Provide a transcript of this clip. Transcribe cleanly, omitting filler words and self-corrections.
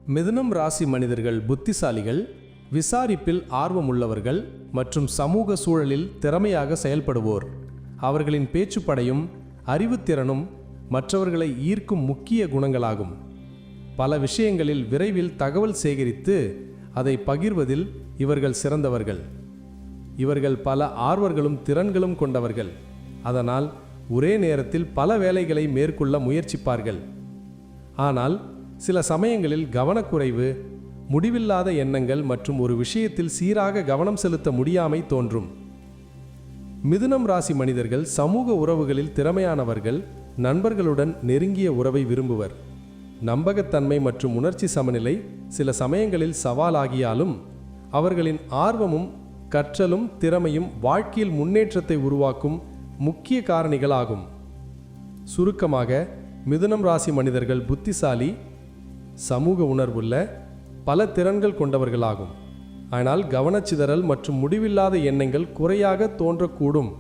மிதுனம் ராசி மனிதர்கள் புத்திசாலிகள், விசாரிப்பில் ஆர்வமுள்ளவர்கள் மற்றும் சமூக சூழலில் திறமையாக செயல்படுவோர். அவர்களின் பேச்சுப்படையும் அறிவுத்திறனும் மற்றவர்களை ஈர்க்கும் முக்கிய குணங்களாகும். பல விஷயங்களில் விரைவில் தகவல் சேகரித்து அதை பகிர்வதில் இவர்கள் சிறந்தவர்கள். இவர்கள் பல ஆர்வங்களும் திறன்களும் கொண்டவர்கள். அதனால் ஒரே நேரத்தில் பல வேலைகளை மேற்கொள்ள முயற்சிப்பார்கள். ஆனால் சில சமயங்களில் கவனக்குறைவு, முடிவில்லாத எண்ணங்கள் மற்றும் ஒரு விஷயத்தில் சீராக கவனம் செலுத்த முடியாமை தோன்றும். மிதுனம் ராசி மனிதர்கள் சமூக உறவுகளில் திறமையானவர்கள், நண்பர்களுடன் நெருங்கிய உறவை விரும்புவர். நம்பகத்தன்மை மற்றும் உணர்ச்சி சமநிலை சில சமயங்களில் சவாலாகியாலும் அவர்களின் ஆர்வமும் கற்றலும் திறமையும் வாழ்க்கையில் முன்னேற்றத்தை உருவாக்கும் முக்கிய காரணிகளாகும். சுருக்கமாக, மிதுனம் ராசி மனிதர்கள் புத்திசாலி, சமூக உணர்வுள்ள, பல திறன்கள் கொண்டவர்களாகும். ஆனால் கவனச்சிதறல் மற்றும் முடிவில்லாத எண்ணங்கள் குறையாக தோன்றக்கூடும்.